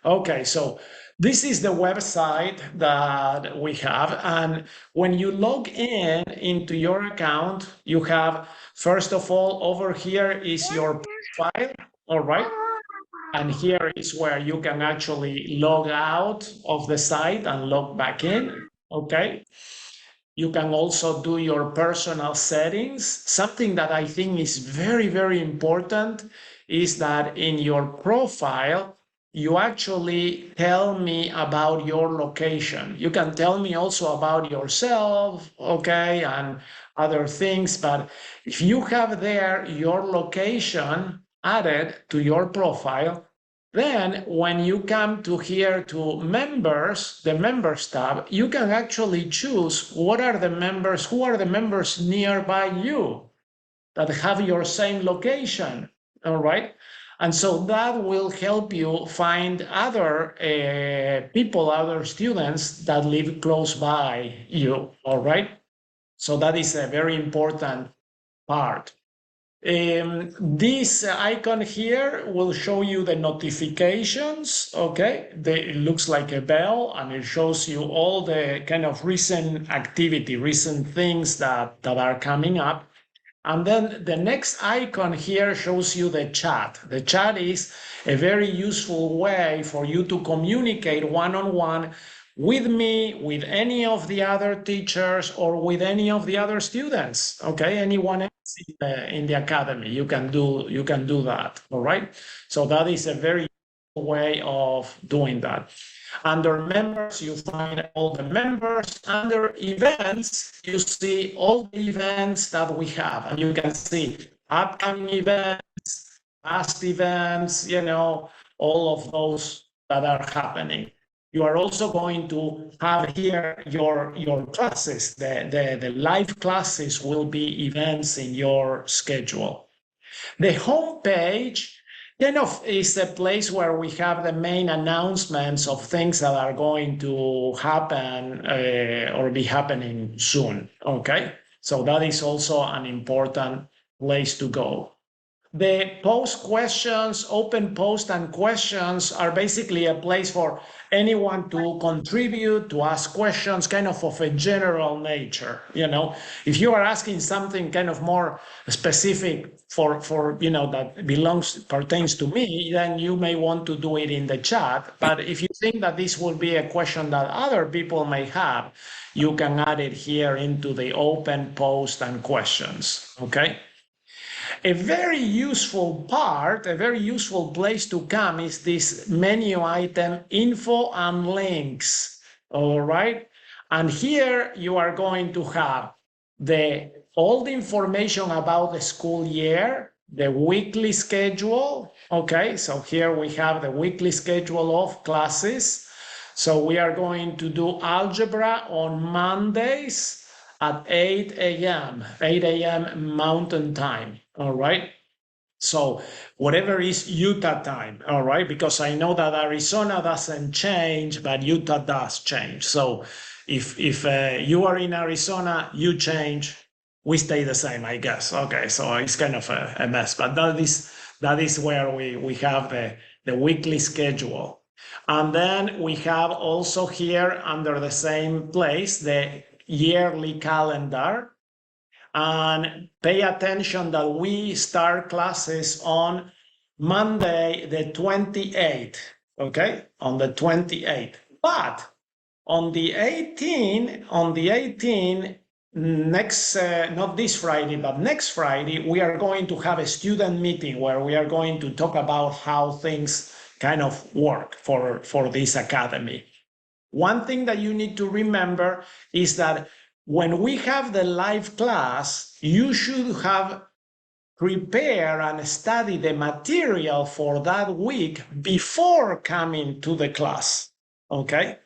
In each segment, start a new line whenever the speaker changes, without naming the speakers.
Okay, so this is the website that we have. And when you log in into your account, you have, first of all, over here is your profile, all right? And here is where you can actually log out of the site and log back in, okay? You can also do your personal settings. Something that I think is very, very important is that in your profile, you actually tell me about your location. You can tell me also about yourself, okay, and other things. But if you have there your location added to your profile, then when you come to here to members, the members tab, you can actually choose what are the members, who are the members nearby you that have your same location, all right? And so that will help you find other people, other students that live close by you, all right? So that is a very important part. This icon here will show you the notifications, okay? It looks like a bell and it shows you all the kind of recent activity, recent things that are coming up. And then the next icon here shows you the chat. The chat is a very useful way for you to communicate one-on-one with me, with any of the other teachers, or with any of the other students, okay? Anyone else in the academy, you can do that, all right? So that is a very useful way of doing that. Under members, you find all the members. Under events, you see all the events that we have. And you can see upcoming events, past events, you know, all of those that are happening. You are also going to have here your classes. The live classes will be events in your schedule. The homepage kind of is a place where we have the main announcements of things that are going to happen or be happening soon, okay? So that is also an important place to go. The post questions, open post and questions are basically a place for anyone to contribute, to ask questions, kind of a general nature. You know, if you are asking something kind of more specific for you know, that pertains to me, then you may want to do it in the chat. But if you think that this will be a question that other people may have, you can add it here into the open post and questions, okay? A very useful part, a very useful place to come is this menu item, info and links, all right? And here you are going to have all the information about the school year, the weekly schedule, okay? So here we have the weekly schedule of classes. So we are going to do algebra on Mondays at 8 a.m., 8 a.m. Mountain Time, all right? So whatever is Utah time, all right? Because I know that Arizona doesn't change, but Utah does change. So if you are in Arizona, you change, we stay the same, I guess. Okay, so it's kind of a mess, but that is where we have the weekly schedule. And then we have also here under the same place, the yearly calendar. And pay attention that we start classes on Monday, the 28th, okay? On the 28th. But on the 18th, next, not this Friday, but next Friday, we are going to have a student meeting where we are going to talk about how things kind of work for this academy. One thing that you need to remember is that when we have the live class, you should have prepared and studied the material for that week before coming to the class, okay?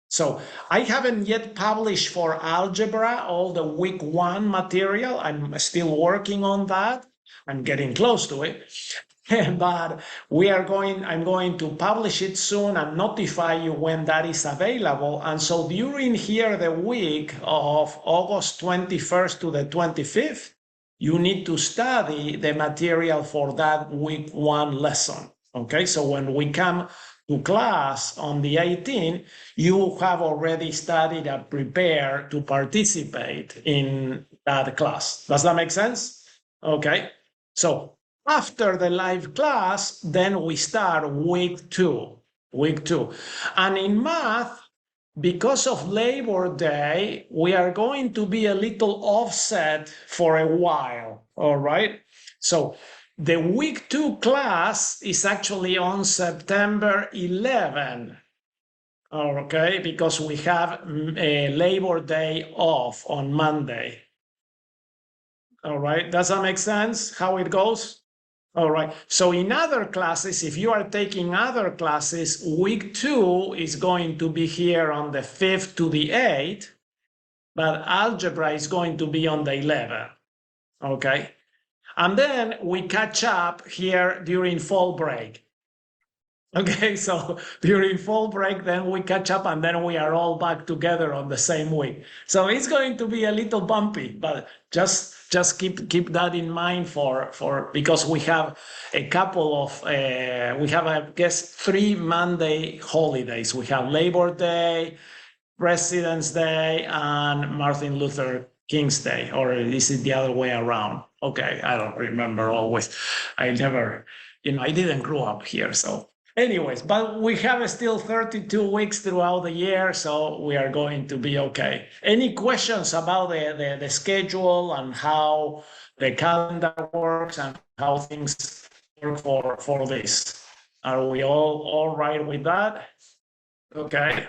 So I haven't yet published for algebra all the week 1 material. I'm still working on that. I'm getting close to it. But I'm going to publish it soon and notify you when that is available. And so during here, the week of August 21st to the 25th, you need to study the material for that week 1 lesson. Okay, so when we come to class on the 18th, you have already studied and prepared to participate in that class. Does that make sense? Okay. So after the live class, then we start week two. Week two. And in math, because of Labor Day, we are going to be a little offset for a while. All right. So the week two class is actually on September 11. Okay, because we have a Labor Day off on Monday. All right, does that make sense how it goes? All right, so in other classes, if you are taking other classes, week two is going to be here on the 5th to the 8th, but algebra is going to be on the 11th. Okay, and then we catch up here during fall break. Okay, so during fall break, then we catch up and then we are all back together on the same week. So it's going to be a little bumpy, but just keep that in mind for because we have a couple of we have, I guess, 3 Monday holidays. We have Labor Day, President's Day, and Martin Luther King's Day, or is it the other way around? Okay, I don't remember always. I never, I didn't grow up here, so. Anyways, but we have still 32 weeks throughout the year, so we are going to be okay. Any questions about the schedule and how the calendar works and how things work for this? Are we all right with that? Okay.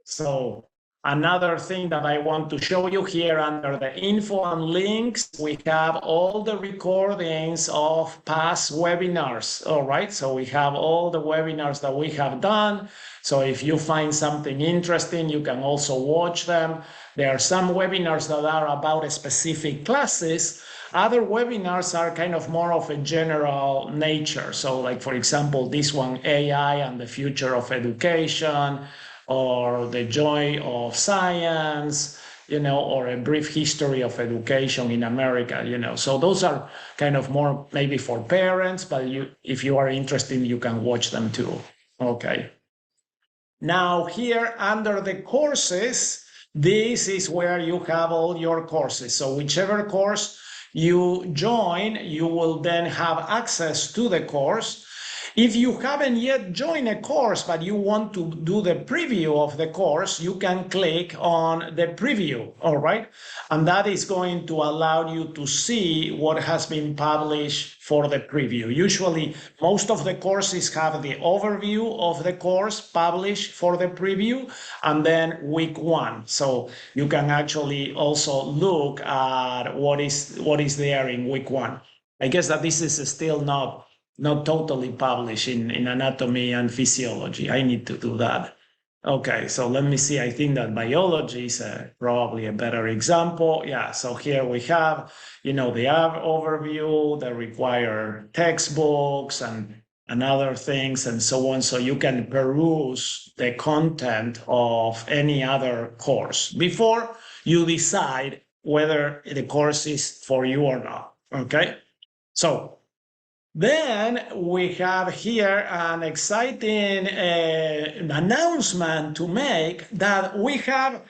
So another thing that I want to show you here under the info and links, we have all the recordings of past webinars. All right, so we have all the webinars that we have done. So if you find something interesting, you can also watch them. There are some webinars that are about specific classes. Other webinars are kind of more of a general nature. So like, for example, this one, AI and the future of education, or the joy of science, or a brief history of education in America, So those are kind of more maybe for parents, but if you are interested, you can watch them too. Okay. Now here under the courses, this is where you have all your courses. So whichever course you join, you will then have access to the course. If you haven't yet joined a course, but you want to do the preview of the course, you can click on the preview, all right? And that is going to allow you to see what has been published for the preview. Usually, most of the courses have the overview of the course published for the preview, and then week one. So you can actually also look at what is there in week one. I guess that this is still not totally published in anatomy and physiology. I need to do that. Okay, so let me see. I think that biology is probably a better example. Yeah, so here we have, the overview, the required textbooks and other things and so on. So you can peruse the content of any other course before you decide whether the course is for you or not. Okay, so then we have here an exciting announcement to make that we have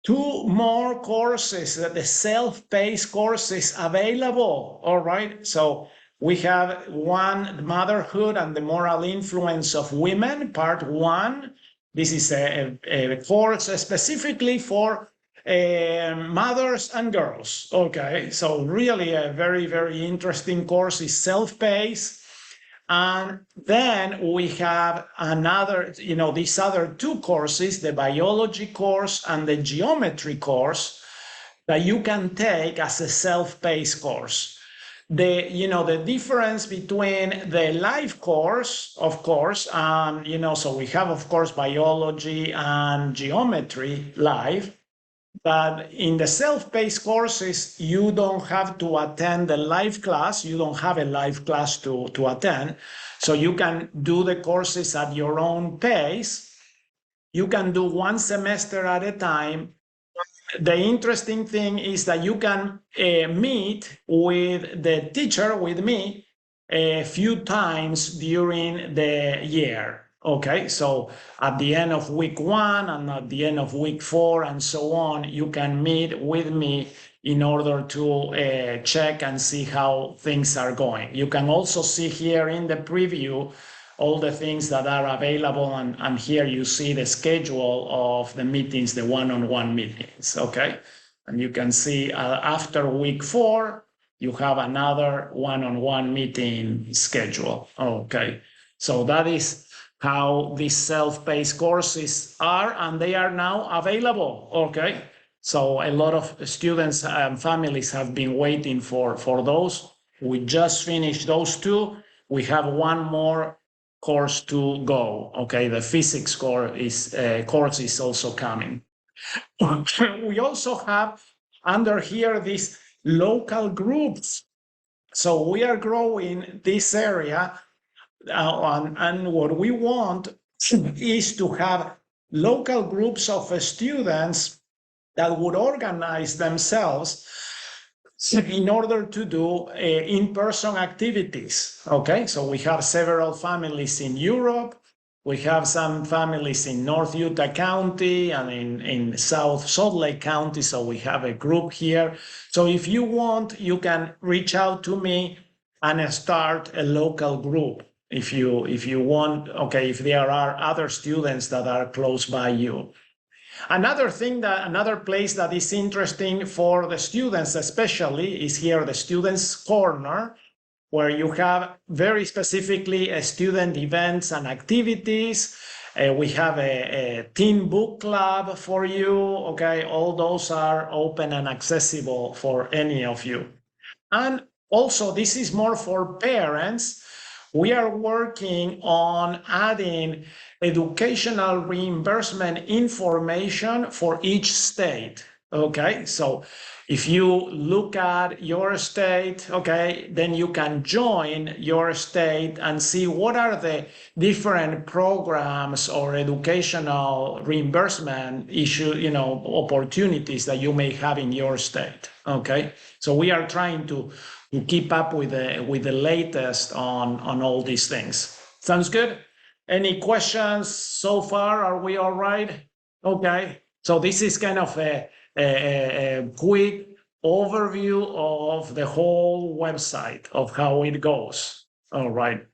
2 more courses, the self-paced courses available. All right. So we have one, Motherhood and the Moral Influence of Women, part 1. This is a course specifically for mothers and girls. Okay, so really a very, very interesting course is self-paced. And then we have another, these other 2 courses, the biology course and the geometry course, that you can take as a self-paced course. The difference between the live course, of course, so we have, of course, biology and geometry live. But in the self-paced courses, you don't have to attend the live class. You don't have a live class to attend. So you can do the courses at your own pace. You can do 1 semester at a time. The interesting thing is that you can meet with the teacher, with me, a few times during the year. Okay, so at the end of week 1 and at the end of week 4 and so on, you can meet with me in order to check and see how things are going. You can also see here in the preview all the things that are available, and here you see the schedule of the meetings, the one-on-one meetings, okay? And you can see after week 4, you have another one-on-one meeting schedule, okay? So that is how these self-paced courses are, and they are now available, okay? So a lot of students and families have been waiting for those. We just finished those 2. We have one more course to go, okay? The physics course is also coming. We also have under here these local groups. So we are growing this area, and what we want is to have local groups of students that would organize themselves in order to do in-person activities. Okay, so we have several families in Europe. We have some families in North Utah County and in South Salt Lake County. So we have a group here. So if you want, you can reach out to me and start a local group if you want. Okay, if there are other students that are close by you. Another place that is interesting for the students especially is here, the Students Corner, where you have very specifically student events and activities. We have a teen book club for you, okay? All those are open and accessible for any of you. And also, this is more for parents. We are working on adding educational reimbursement information for each state. Okay, so if you look at your state, okay, then you can join your state and see what are the different programs or educational reimbursement opportunities that you may have in your state. Okay, so we are trying to keep up with the latest on all these things. Sounds good? Any questions so far? Are we all right? Okay. So this is kind of a quick overview of the whole website of how it goes. All right.